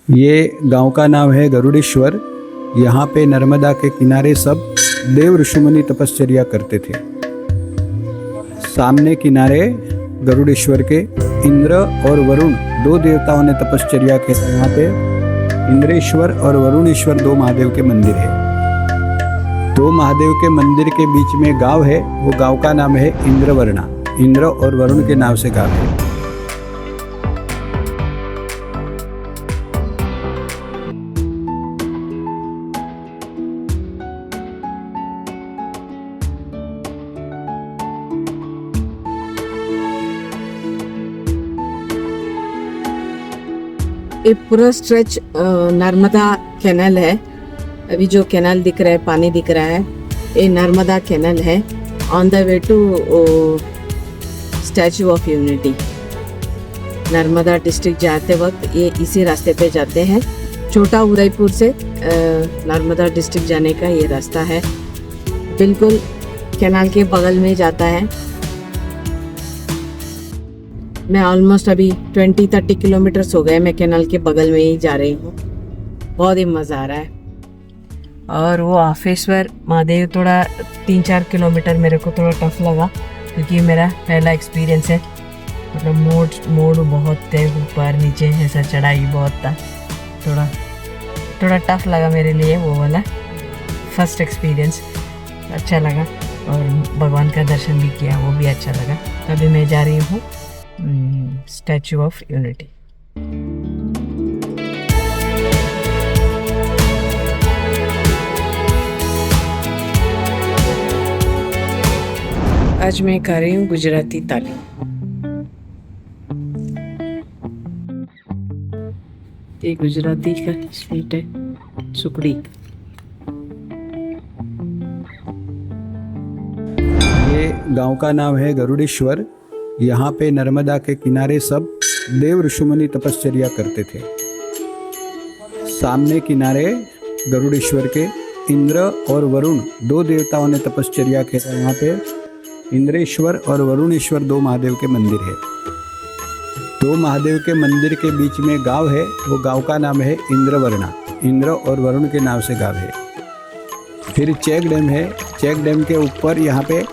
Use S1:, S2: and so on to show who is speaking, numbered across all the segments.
S1: ये गांव का नाम है गरुड़ेश्वर। यहाँ पे नर्मदा के किनारे सब देव ऋषिमुनि तपश्चर्या करते थे। सामने किनारे गरुड़ेश्वर के इंद्र और वरुण दो देवताओं ने तपश्चर्या की। यहाँ पे इंद्रेश्वर और वरुणेश्वर दो महादेव के मंदिर है। दो महादेव के मंदिर के बीच में गांव है, वो गांव का नाम है इंद्रवर्णा। इंद्र और वरुण के नाम से गांव है।
S2: ये पूरा स्ट्रेच नर्मदा कैनाल है। अभी जो कैनाल दिख रहा है, पानी दिख रहा है, ये नर्मदा कैनाल है। On the way to Statue of Unity. Narmada district जाते वक्त ये इसी रास्ते पे जाते हैं। छोटा उदयपुर से नर्मदा डिस्ट्रिक्ट जाने का ये रास्ता है, बिल्कुल कैनाल के बगल में जाता है। मैं ऑलमोस्ट अभी 20-30 किलोमीटर्स हो गए, मैं कैनाल के बगल में ही जा रही हूँ। बहुत ही मज़ा आ रहा है। और वो आफेश्वर महादेव थोड़ा 3-4 किलोमीटर मेरे को थोड़ा टफ लगा, क्योंकि मेरा पहला एक्सपीरियंस है। मतलब मोड़ बहुत थे, ऊपर नीचे ऐसा चढ़ाई बहुत था। थोड़ा टफ लगा मेरे लिए वो वाला फर्स्ट एक्सपीरियंस। अच्छा लगा और भगवान का दर्शन भी किया, वो भी अच्छा लगा। अभी मैं जा रही हूँ स्टैचू ऑफ यूनिटी। आज मैं कर रही हूँ गुजराती थाली। ये गुजराती का स्वीट है, सुकड़ी।
S1: ये गांव का नाम है गरुड़ेश्वर। यहाँ पे नर्मदा के किनारे सब देव ऋषिमुनि तपश्चर्या करते थे। सामने किनारे गरुड़ेश्वर के इंद्र और वरुण दो देवताओं ने तपश्चर्या की। यहाँ पे इंद्रेश्वर और वरुणेश्वर दो महादेव के मंदिर है। दो महादेव के मंदिर के बीच में गांव है, वो गांव का नाम है इंद्रवर्णा। इंद्र और वरुण के नाम से गांव है। फिर चेक डैम है। चेक डैम के ऊपर यहाँ पे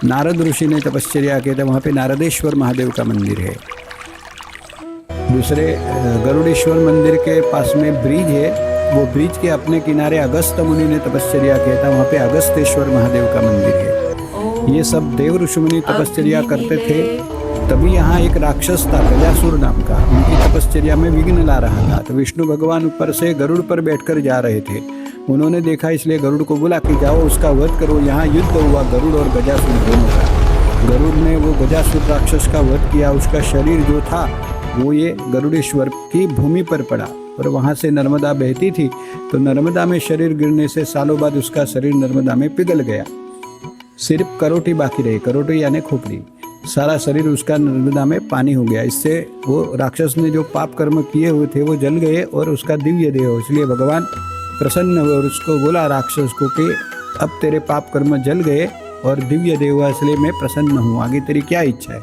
S1: नारद ऋषि ने तपश्चर्या की थी, वहाँ पे नारदेश्वर महादेव का मंदिर है। दूसरे गरुड़ेश्वर मंदिर के पास में ब्रिज है, वो ब्रिज के अपने किनारे अगस्त मुनि ने तपश्चर्या किया था, वहाँ पे अगस्तेश्वर महादेव का मंदिर है। ये सब देव ऋषि मुनि तपश्चर्या करते थे। तभी यहाँ एक राक्षस था गजासुर नाम का, उनकी तपश्चर्या में विघ्न ला रहा था। तो विष्णु भगवान ऊपर से गरुड़ पर बैठकर जा रहे थे। उन्होंने देखा, इसलिए गरुड़ को बोला कि जाओ उसका वध करो। यहाँ युद्ध हुआ गरुड़ और गजासुर दोनों का। गरुड़ ने वो गजासुर राक्षस का वध किया। उसका शरीर जो था वो ये गरुड़ेश्वर की भूमि पर पड़ा और वहाँ से नर्मदा बहती थी। तो नर्मदा में शरीर गिरने से सालों बाद उसका शरीर नर्मदा में पिघल गया। सिर्फ करोटी बाकी रही, करोटी यानी खोपड़ी। सारा शरीर उसका नर्मदा में पानी हो गया। इससे वो राक्षस ने जो पाप कर्म किए हुए थे वो जल गए और उसका दिव्य देह हो। इसलिए भगवान प्रसन्न हुए और उसको बोला राक्षस को कि अब तेरे पाप कर्म जल गए और दिव्य देह हुआ, इसलिए मैं प्रसन्न हूँ, आगे तेरी क्या इच्छा है।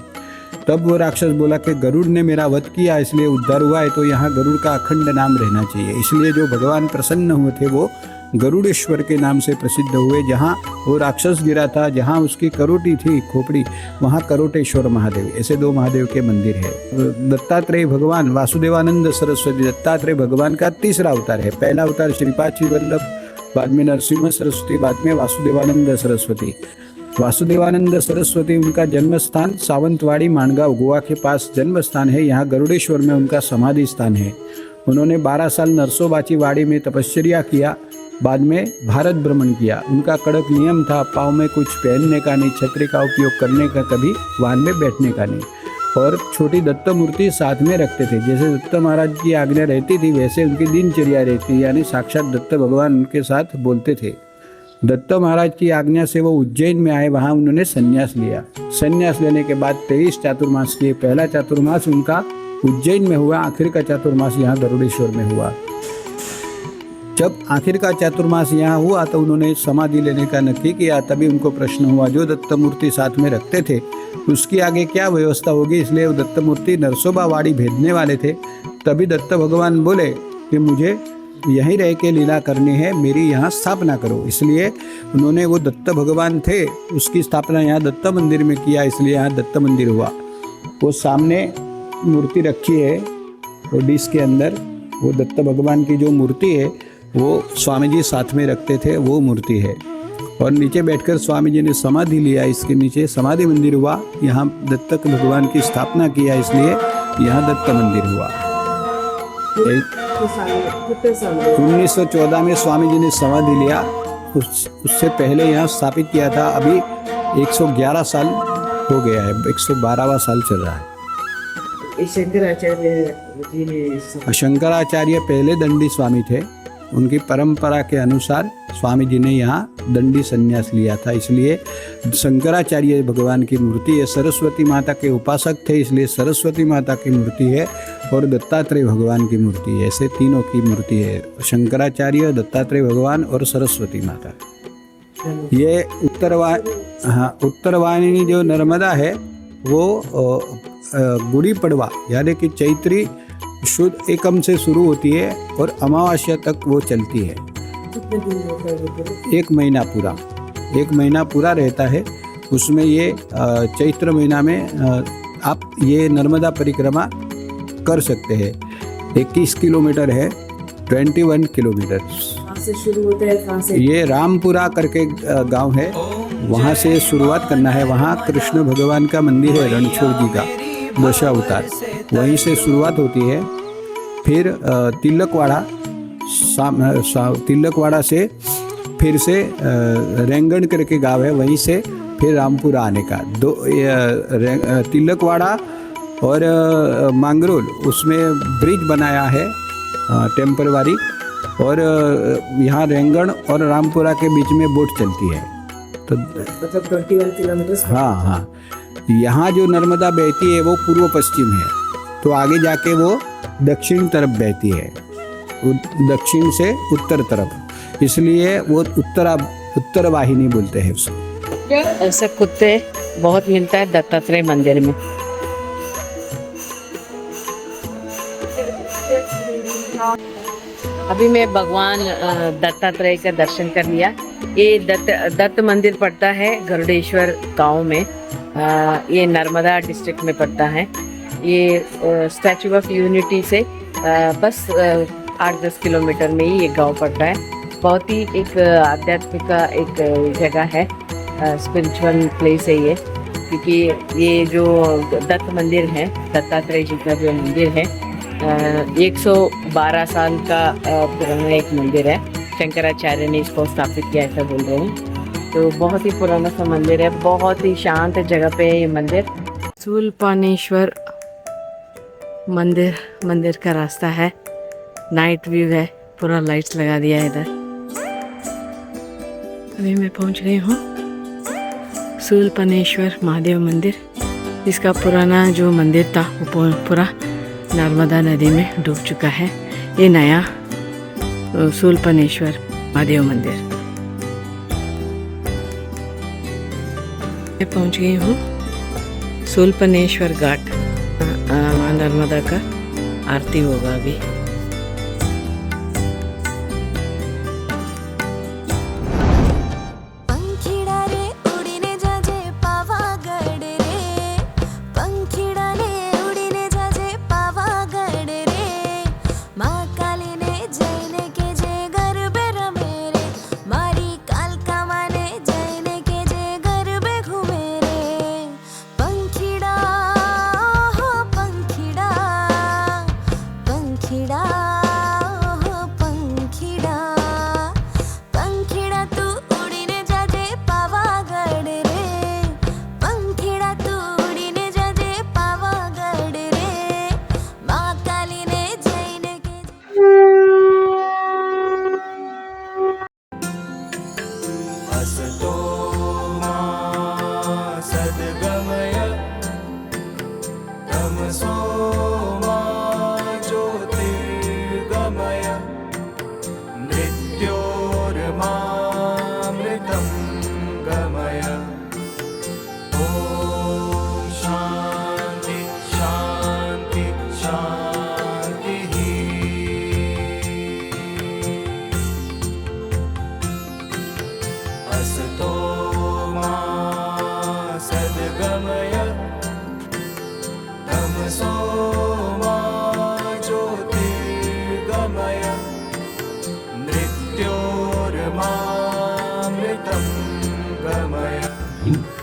S1: तब वो राक्षस बोला कि गरुड़ ने मेरा वध किया इसलिए उद्धार हुआ है, तो यहाँ गरुड़ का अखंड नाम रहना चाहिए। इसलिए जो भगवान प्रसन्न हुए थे वो गरुड़ेश्वर के नाम से प्रसिद्ध हुए। जहाँ वो राक्षस गिरा था, जहाँ उसकी करोटी थी खोपड़ी, वहाँ करोटेश्वर महादेव। ऐसे दो महादेव के मंदिर है। दत्तात्रेय भगवान, वासुदेवानंद सरस्वती। दत्तात्रेय भगवान का तीसरा अवतार है। पहला अवतार श्रीपाद श्री वल्लभ, बाद में नरसिंह सरस्वती, बाद में वासुदेवानंद सरस्वती। वासुदेवानंद सरस्वती उनका जन्म स्थान सावंतवाड़ी माणगांव गोवा के पास जन्म स्थान है। यहाँ गरुड़ेश्वर में उनका समाधि स्थान है। उन्होंने 12 साल नरसोबाची वाड़ी में तपश्चर्या किया, बाद में भारत भ्रमण किया। उनका कड़क नियम था, पाँव में कुछ पहनने का नहीं, छतरी का उपयोग करने का, कभी वाहन में बैठने का नहीं। और छोटी दत्त मूर्ति साथ में रखते थे। जैसे दत्त महाराज की आज्ञा रहती थी वैसे उनकी दिनचर्या रहती, यानी साक्षात दत्त भगवान उनके साथ बोलते थे। दत्त महाराज की आज्ञा से वो उज्जैन में आए, वहाँ उन्होंने संन्यास लिया। संन्यास लेने के बाद 23 चातुर्मास किए। पहला चातुर्मास उनका उज्जैन में हुआ, आखिर का चातुर्मास यहाँ गरुड़ेश्वर में हुआ। जब आखिर का चातुर्मास यहाँ हुआ तो उन्होंने समाधि लेने का नक्की किया। तभी उनको प्रश्न हुआ, जो दत्त मूर्ति साथ में रखते थे उसकी आगे क्या व्यवस्था होगी। इसलिए वो दत्त मूर्ति नरसोबा वाड़ी भेजने वाले थे। तभी दत्त भगवान बोले कि मुझे यहीं रह के लीला करनी है, मेरी यहाँ स्थापना करो। इसलिए उन्होंने, वो दत्त भगवान थे, उसकी स्थापना यहाँ दत्त मंदिर में किया, इसलिए यहाँ दत्त मंदिर हुआ। वो सामने मूर्ति रखी है वो डिश के अंदर, वो दत्त भगवान की जो मूर्ति है वो स्वामी जी साथ में रखते थे, वो मूर्ति है। और नीचे बैठकर स्वामी जी ने समाधि लिया, इसके नीचे समाधि मंदिर हुआ। यहाँ दत्त भगवान की स्थापना किया, इसलिए यहाँ दत्त मंदिर हुआ। 1914 में स्वामी जी ने समाधि लिया, उससे पहले यहाँ स्थापित किया था। अभी 111 साल हो गया है, 112वां साल चल रहा है। शंकराचार्य पहले दंडी स्वामी थे, उनकी परंपरा के अनुसार स्वामी जी ने यहाँ दंडी संन्यास लिया था। इसलिए शंकराचार्य भगवान की मूर्ति है। सरस्वती माता के उपासक थे, इसलिए सरस्वती माता की मूर्ति है, और दत्तात्रेय भगवान की मूर्ति है। ऐसे तीनों की मूर्ति है, शंकराचार्य, दत्तात्रेय भगवान और सरस्वती माता। ये उत्तरवाहिनी जो नर्मदा है वो गुड़ी पड़वा यानी कि चैत्री शुद्ध एकम से शुरू होती है और अमावस्या तक वो चलती है। एक महीना पूरा रहता है। उसमें ये चैत्र महीना में आप ये नर्मदा परिक्रमा कर सकते हैं। 21 किलोमीटर है, 21 किलोमीटर
S2: से शुरू होता है। कहाँ से?
S1: ये रामपुरा करके गांव है, वहाँ से शुरुआत करना है। वहाँ कृष्ण भगवान का मंदिर है, रणछोड़ जी का दशावतार, वहीं से शुरुआत होती है। फिर तिलकवाड़ा से फिर से रेंगण करके गांव है, वहीं से फिर रामपुरा आने का। तिलकवाड़ा और मांगरोल, उसमें ब्रिज बनाया है टेम्परवारी, और यहाँ रेंगण और रामपुरा के बीच में बोट चलती है। तो
S2: मतलब 21 किलोमीटर।
S1: हाँ, यहाँ जो नर्मदा बहती है वो पूर्व पश्चिम है, तो आगे जाके वो दक्षिण तरफ बहती है, दक्षिण से उत्तर तरफ, इसलिए वो उत्तर वाहिनी बोलते हैं उसको।
S2: ऐसे कुत्ते बहुत मिलता है दत्तात्रेय मंदिर में। अभी मैं भगवान दत्तात्रेय का दर्शन कर लिया। ये दत्त मंदिर पड़ता है गरुड़ेश्वर गांव में, ये नर्मदा डिस्ट्रिक्ट में पड़ता है। ये स्टैचू ऑफ यूनिटी से बस 8-10 किलोमीटर में ही ये गांव पड़ता है। बहुत ही एक आध्यात्मिक एक जगह है, स्पिरिचुअल प्लेस है ये, क्योंकि ये जो दत्त मंदिर है, दत्तात्रेय जी का जो मंदिर है, 112 साल का पुराना एक मंदिर है। शंकराचार्य ने इसको स्थापित किया, ऐसा बोल रहे हैं। तो बहुत ही पुराना सा मंदिर है, बहुत ही शांत जगह पे है ये मंदिर। शूलपाणेश्वर मंदिर का रास्ता है, नाइट व्यू है, पूरा लाइट्स लगा दिया है इधर। अभी मैं पहुंच गई हूँ शूलपाणेश्वर महादेव मंदिर। इसका पुराना जो मंदिर था वो पूरा नर्मदा नदी में डूब चुका है। ये नया शूलपाणेश्वर महादेव मंदिर। मैं पहुंच गई हूँ शूलपाणेश्वर घाट। माँ नर्मदा का आरती होगा अभी।
S3: पंखीड़ा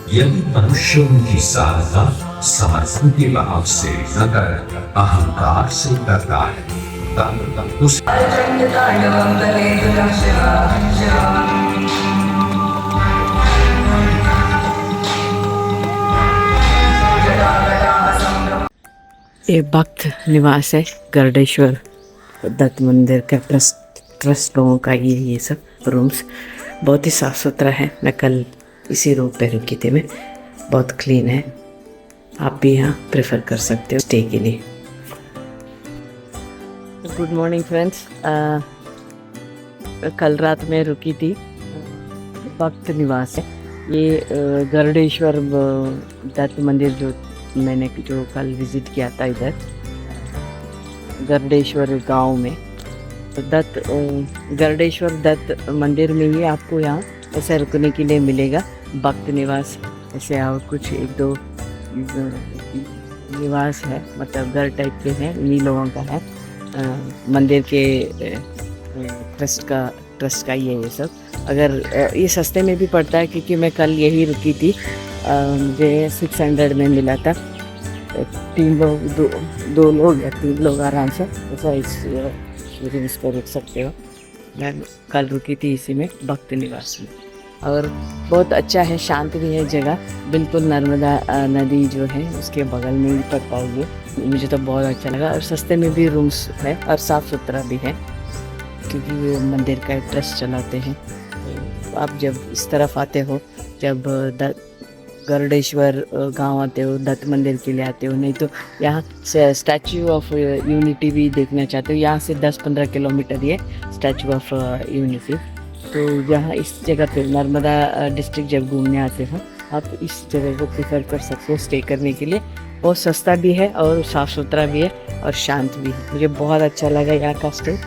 S3: यदि मनुष्य उनकी साधना समर्पण के भाव से न कर अहंकार से करता है तब उस
S2: ये भक्त निवास है गरुडेश्वर दत्त मंदिर का ट्रस्ट लोगों का ये सब रूम्स बहुत ही साफ़ सुथरा है। मैं कल इसी रूम पे रुकी थी, मैं बहुत क्लीन है। आप भी यहाँ प्रेफर कर सकते हो स्टे के लिए। गुड मॉर्निंग फ्रेंड्स, कल रात में रुकी थी भक्त निवास है। ये गरुडेश्वर दत्त मंदिर जो मैंने कल विज़िट किया था इधर गरुडेश्वर गांव में, तो गरुडेश्वर दत्त मंदिर में ही आपको यहाँ ऐसे रुकने के लिए मिलेगा भक्त निवास। ऐसे और कुछ एक दो निवास है, मतलब घर टाइप के हैं, इन्हीं लोगों का है। मंदिर के ट्रस्ट का ये सब। अगर ये सस्ते में भी पड़ता है क्योंकि मैं कल यही रुकी थी, मुझे 600 में मिला था। 3 लोग दो लोग या 3 लोग आराम से ऐसा इस पर रुक सकते हो। मैं कल रुकी थी इसी में भक्त निवास में, और बहुत अच्छा है, शांत भी है जगह। बिल्कुल नर्मदा नदी जो है उसके बगल में ही पड़ता है ये। मुझे तो बहुत अच्छा लगा, और सस्ते में भी रूम्स है और साफ़ सुथरा भी है क्योंकि वो मंदिर का ट्रस्ट चलाते हैं। तो आप जब इस तरफ आते हो, जब गरुडेश्वर गांव आते हो, दत्त मंदिर के लिए आते हो, नहीं तो यहाँ से स्टैचू ऑफ यूनिटी भी देखना चाहते हो, यहाँ से 10-15 किलोमीटर ये स्टैचू ऑफ यूनिटी। तो यहाँ इस जगह पे नर्मदा डिस्ट्रिक्ट जब घूमने आते हो आप इस जगह को प्रेफर कर सकते हो स्टे करने के लिए। बहुत सस्ता भी है और साफ़ सुथरा भी है और शांत भी है। मुझे बहुत अच्छा लगा यहाँ का स्टे।